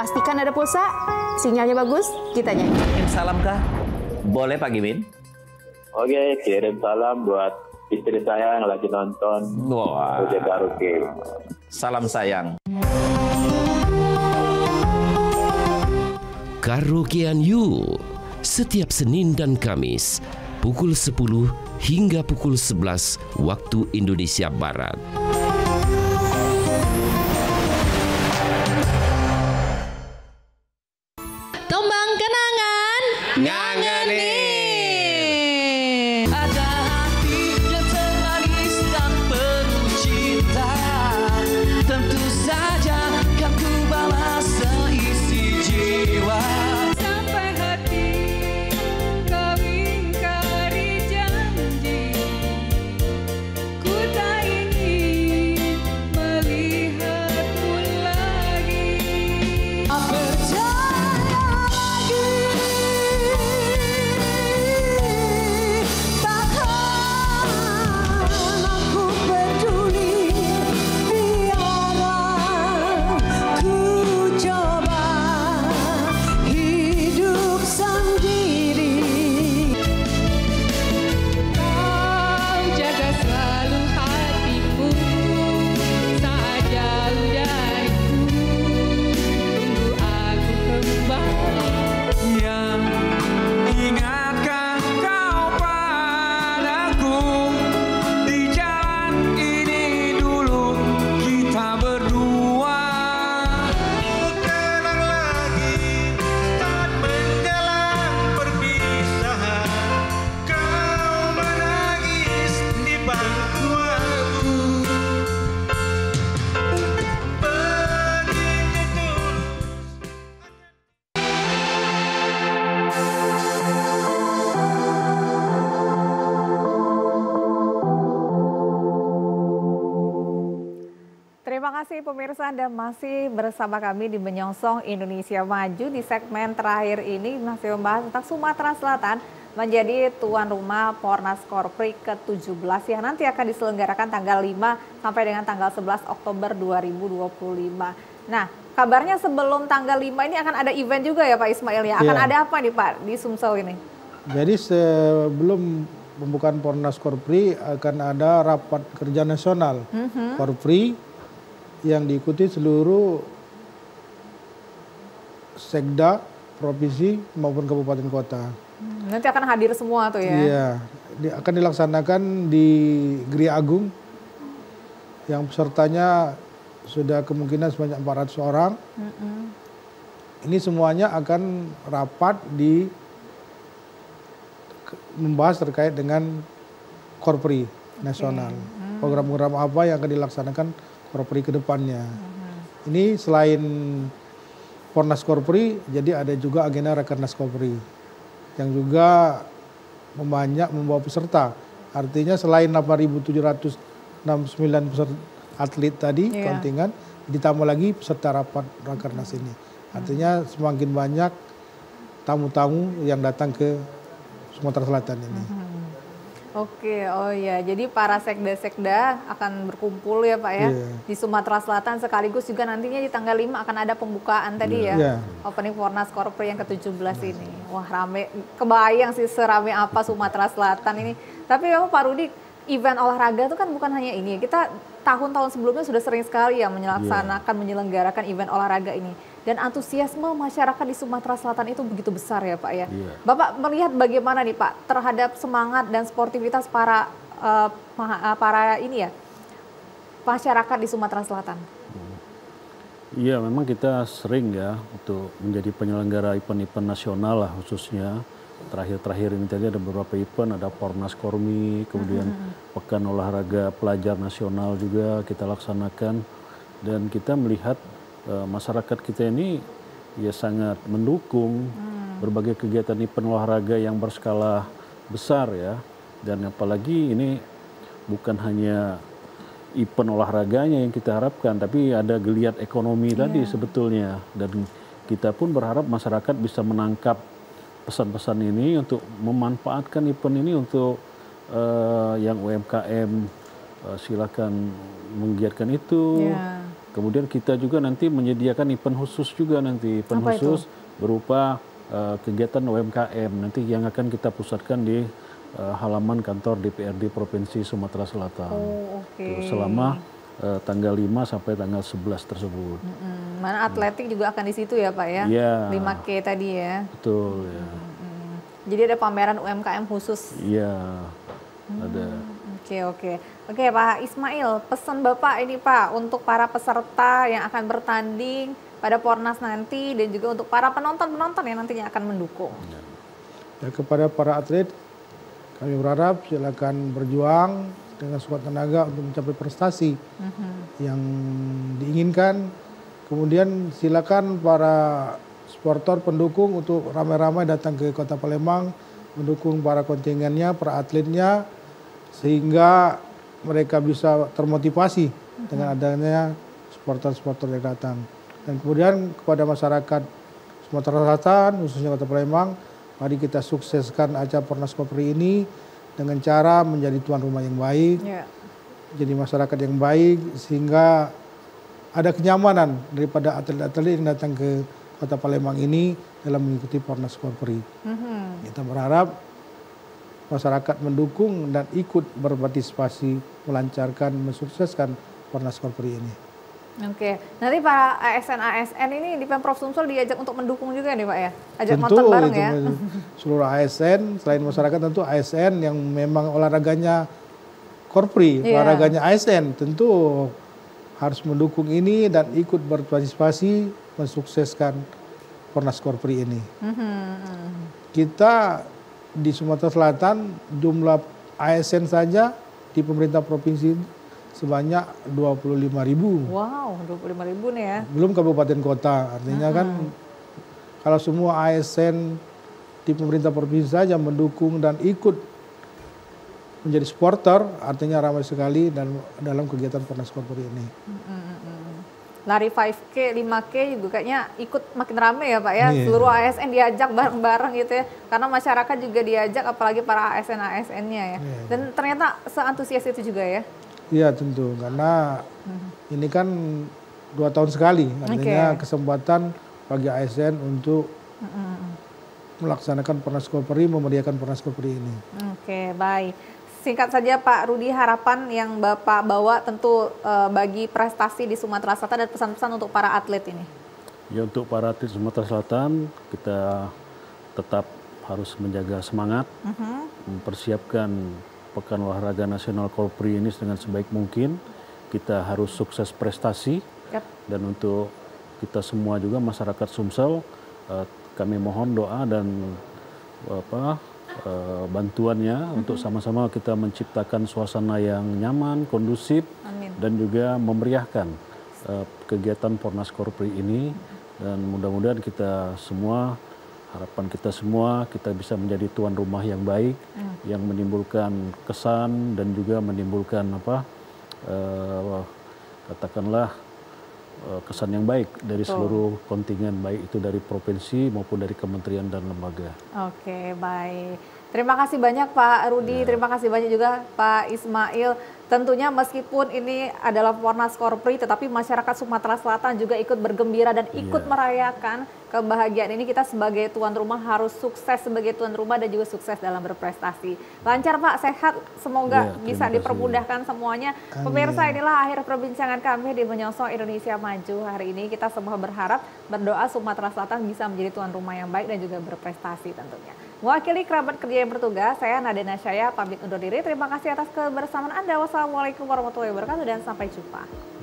Pastikan ada pulsa, sinyalnya bagus, kita nyanyi. Salam kah? Boleh Pak Gimin? Oke, kirim salam buat istri saya yang lagi nonton. Wah. Karaoke. Salam sayang. Karaokean yuk, setiap Senin dan Kamis, pukul 10 hingga pukul 11 waktu Indonesia Barat. Tembang kenangan ngangeni. Ada hati yang termanis dan penuh cinta. Tentu saja kan ku balas seisi jiwa. Sampai hati kau ingkari janji. Ku tak ingin melihatmu lagi. Terima kasih pemirsa, Anda masih bersama kami di Menyongsong Indonesia Maju. Di segmen terakhir ini masih membahas tentang Sumatera Selatan menjadi tuan rumah Pornas Korpri ke-17 yang nanti akan diselenggarakan tanggal 5 sampai dengan tanggal 11 Oktober 2025. Nah, kabarnya sebelum tanggal 5 ini akan ada event juga ya Pak Ismail ya? Akan ada apa nih Pak di Sumsel ini? Jadi sebelum pembukaan Pornas Korpri akan ada rapat kerja nasional Korpri yang diikuti seluruh sekda, provinsi maupun kabupaten kota. Nanti akan hadir semua tuh ya? Iya, akan dilaksanakan di Gria Agung yang pesertanya sudah kemungkinan sebanyak 400 orang. Ini semuanya akan rapat membahas terkait dengan Korpri nasional. Program-program apa yang akan dilaksanakan Korpri ke depannya. Ini selain Pornas Korpri, jadi ada juga agenda Rakernas Korpri yang juga membawa peserta. Artinya selain 8.769 peserta atlet tadi, kontingen, ditambah lagi peserta rapat Rakernas ini. Artinya semakin banyak tamu-tamu yang datang ke Sumatera Selatan ini. Oke, oh ya, jadi para sekda-sekda akan berkumpul ya Pak ya di Sumatera Selatan, sekaligus juga nantinya di tanggal 5 akan ada pembukaan tadi ya, opening Pornas Korpri yang ke-17 ini. Wah rame, kebayang sih serame apa Sumatera Selatan ini. Tapi memang Pak Rudi, event olahraga itu kan bukan hanya ini, kita tahun-tahun sebelumnya sudah sering sekali ya menyelenggarakan event olahraga ini. Dan antusiasme masyarakat di Sumatera Selatan itu begitu besar ya Pak ya. Bapak melihat bagaimana nih Pak terhadap semangat dan sportivitas para masyarakat di Sumatera Selatan? Iya, memang kita sering ya untuk menjadi penyelenggara event-event nasional lah khususnya. Terakhir-terakhir ini tadi ada beberapa event, ada Pornas Kormi, kemudian Pekan Olahraga Pelajar Nasional juga kita laksanakan. Dan kita melihat masyarakat kita ini ya sangat mendukung berbagai kegiatan event olahraga yang berskala besar ya. Dan apalagi ini bukan hanya event olahraganya yang kita harapkan, tapi ada geliat ekonomi tadi sebetulnya. Dan kita pun berharap masyarakat bisa menangkap pesan-pesan ini untuk memanfaatkan event ini untuk yang UMKM silakan menggiatkan itu. Kemudian kita juga nanti menyediakan event khusus juga nanti, event khusus berupa kegiatan UMKM nanti yang akan kita pusatkan di halaman kantor DPRD Provinsi Sumatera Selatan. Selama tanggal 5 sampai tanggal 11 tersebut. Mana atletik juga akan di situ ya Pak ya? 5K tadi ya? Betul ya. Jadi ada pameran UMKM khusus? Iya, ada. Oke Pak Ismail, pesan Bapak ini Pak untuk para peserta yang akan bertanding pada Pornas nanti dan juga untuk para penonton-penonton yang nantinya akan mendukung. Ya, kepada para atlet, kami berharap silakan berjuang dengan sekuat tenaga untuk mencapai prestasi yang diinginkan. Kemudian silakan para supporter pendukung untuk ramai-ramai datang ke Kota Palembang, mendukung para kontingennya, para atletnya, sehingga mereka bisa termotivasi dengan adanya supporter-supporter yang datang. Dan kemudian kepada masyarakat Sumatera Selatan, khususnya Kota Palembang, mari kita sukseskan acara Pornas Korpri ini dengan cara menjadi tuan rumah yang baik, jadi masyarakat yang baik, sehingga ada kenyamanan daripada atlet-atlet yang datang ke Kota Palembang ini dalam mengikuti Pornas Korpri. Kita berharap masyarakat mendukung dan ikut berpartisipasi melancarkan, mensukseskan Pornas Korpri ini. Nanti para ASN-ASN ini di Pemprov Sumsel diajak untuk mendukung juga nih Pak ya? Ajak nonton bareng ya? Seluruh ASN, selain masyarakat tentu ASN yang memang olahraganya Korpri, olahraganya ASN tentu harus mendukung ini dan ikut berpartisipasi mensukseskan Pornas Korpri ini. Kita di Sumatera Selatan jumlah ASN saja di pemerintah provinsi sebanyak 25.000. Wow, 25.000 nih ya. Belum kabupaten kota, artinya kan kalau semua ASN di pemerintah provinsi saja mendukung dan ikut menjadi supporter, artinya ramai sekali dalam kegiatan Pornas Korpri ini. Lari 5K, 5K juga kayaknya ikut makin rame ya Pak ya. Seluruh ASN diajak bareng-bareng gitu ya. Karena masyarakat juga diajak, apalagi para ASN-ASN-nya ya. Dan ternyata seantusias itu juga ya. Iya tentu, karena ini kan 2 tahun sekali, artinya kesempatan bagi ASN untuk melaksanakan Pornas Korpri, memeriahkan Pornas Korpri ini. Baik. Singkat saja Pak Rudi, harapan yang Bapak bawa tentu bagi prestasi di Sumatera Selatan dan pesan-pesan untuk para atlet ini. Ya, untuk para atlet Sumatera Selatan, kita tetap harus menjaga semangat, mempersiapkan Pekan Olahraga Nasional Korpri ini dengan sebaik mungkin. Kita harus sukses prestasi, dan untuk kita semua juga masyarakat Sumsel, kami mohon doa dan bantuannya untuk sama-sama kita menciptakan suasana yang nyaman, kondusif, dan juga memeriahkan kegiatan Pornas Korpri ini. Dan mudah-mudahan kita semua, harapan kita semua, kita bisa menjadi tuan rumah yang baik, yang menimbulkan kesan dan juga menimbulkan katakanlah kesan yang baik dari seluruh kontingen, baik itu dari provinsi maupun dari kementerian dan lembaga. Oke, baik. Terima kasih banyak Pak Rudi, terima kasih banyak juga Pak Ismail. Tentunya meskipun ini adalah Pornas Korpri, tetapi masyarakat Sumatera Selatan juga ikut bergembira dan ikut merayakan kebahagiaan ini. Kita sebagai tuan rumah harus sukses sebagai tuan rumah dan juga sukses dalam berprestasi. Lancar Pak, sehat, semoga bisa dipermudahkan semuanya. Pemirsa, inilah akhir perbincangan kami di Menyongsong Indonesia Maju hari ini. Kita semua berharap, berdoa Sumatera Selatan bisa menjadi tuan rumah yang baik dan juga berprestasi tentunya. Mewakili kerabat kerja yang bertugas, saya Nadena Syaya pamit undur diri. Terima kasih atas kebersamaan Anda. Wassalamualaikum warahmatullahi wabarakatuh dan sampai jumpa.